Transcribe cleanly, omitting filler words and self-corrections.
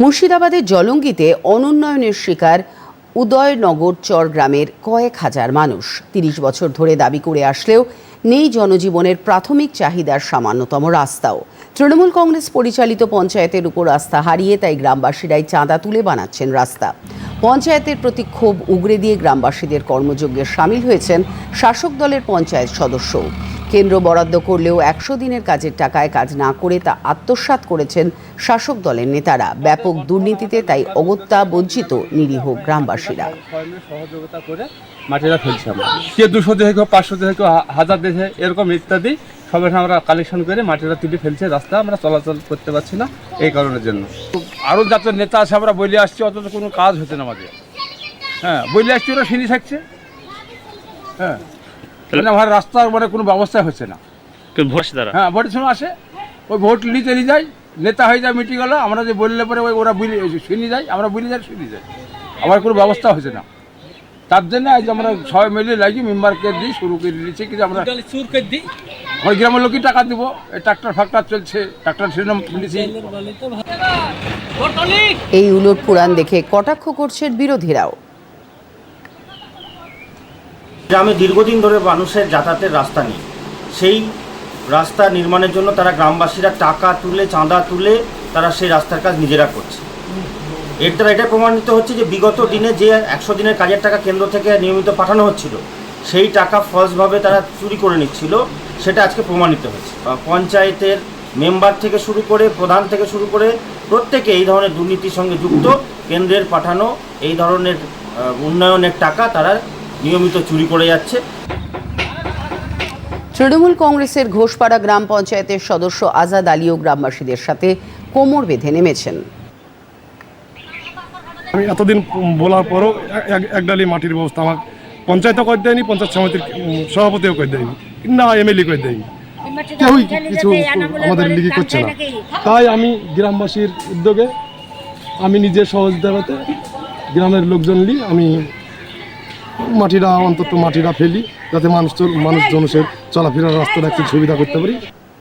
মুর্শিদাবাদের জলঙ্গিতে অনুন্নয়নের শিকার উদয়নগর চর গ্রামের কয়েক হাজার মানুষ ৩০ বছর ধরে দাবি করে আসলেও নেই জনজীবনের প্রাথমিক চাহিদার সামান্যতম রাস্তাও। তৃণমূল কংগ্রেস পরিচালিত পঞ্চায়েতের উপর আস্থা হারিয়ে তাই গ্রামবাসীরাই চাঁদা তুলে বানাচ্ছেন রাস্তা। পঞ্চায়েতের প্রতি ক্ষোভ উগরে দিয়ে গ্রামবাসীদের কর্মযজ্ঞে সামিল হয়েছেন শাসক দলের পঞ্চায়েত সদস্যও। কেন্দ্র বরাদ্দ করলেও ১০০ দিনের কাজের টাকায় কাজ না করে তা আত্মসাৎ করেছেন শাসক দলের নেতারা। ব্যাপক দুর্নীতিতে তাই অগত্যা বঞ্চিত নিরীহ গ্রামবাসীরা। সহযোগিতা করে মাটিটা ফেলছি আমরা, কে 200 দেখে 500 দেখে 1000 দেখে এরকম ইত্যাদি সবাই আমরা কালেকশন করে মাটিটা তুলে ফেলছে। রাস্তা আমরা চলাচল করতে পারছি না এই কারণের জন্য। আরও যাতে নেতা আছে আমরা বলে আসছি, অথচ কোনো কাজ হচ্ছে না আমাদের। হ্যাঁ, বলে আসছি, ওরা শুনে থাকছে। হ্যাঁ, আমার রাস্তার মানে কোনো ব্যবস্থা হচ্ছে না। হ্যাঁ, ভোটের সময় আসে, ওই ভোট নিতে নিয়ে যায়, নেতা হয়ে যায়, মিটিং হলো, আমরা যে বললে পরে ওরা শুনে যায়, আমরা বলে যাই, শুনে যায়, আবার কোনো ব্যবস্থা হচ্ছে না। তার জন্য আজ আমরা সবাই মিলে লাগি মেম্বারকে দিই, শুরু করে দিচ্ছি কিন্তু আমরা ওই গ্রামের লোকই টাকা দিব। এই ট্রাক্টর ফাক্টর চলছে, ট্রাক্টর শুনেছি। এই উলট পুরাণ দেখে কটাক্ষ করছেন বিরোধীরাও। গ্রামে দীর্ঘদিন ধরে মানুষের যাতায়াতের রাস্তা নেই, সেই রাস্তা নির্মাণের জন্য তারা গ্রামবাসীরা টাকা তুলে, চাঁদা তুলে তারা সেই রাস্তার কাজ নিজেরা করছে। এর দ্বারা এটা প্রমাণিত হচ্ছে যে বিগত দিনে যে ১০০ দিনের কাজের টাকা কেন্দ্র থেকে নিয়মিত পাঠানো হচ্ছিল, সেই টাকা ফলসভাবে তারা চুরি করে নিচ্ছিল, সেটা আজকে প্রমাণিত হয়েছে। পঞ্চায়েতের মেম্বার থেকে শুরু করে, প্রধান থেকে শুরু করে প্রত্যেকে এই ধরনের দুর্নীতির সঙ্গে যুক্ত। কেন্দ্রের পাঠানো এই ধরনের উন্নয়নের টাকা তারা নিয়মিত চুরি করে যাচ্ছে। তৃণমূল কংগ্রেসের ঘোষপাড়া গ্রাম পঞ্চায়েতের সদস্য আজাদ আলীও গ্রামবাসীদের সাথে কোমর বেঁধে নেমেছেন। আমি এতদিন বলার পরও একডালি মাটির ব্যবস্থা আমার পঞ্চায়েতও করে দেয়নি, পঞ্চায়েত সমিতির সভাপতিও করে দেয়নি, না এমএলএ করে দেয়নি, কেউই কিছু আমাদের লিগি করছে না। তাই আমি গ্রামবাসীর উদ্যোগে আমি নিজের সহযোগিতাতে গ্রামের লোকজন নিয়ে আমি মাটিরা ফেলি, যাতে মানুষজনের চলাফেরার রাস্তাটা একটু সুবিধা করতে পারি।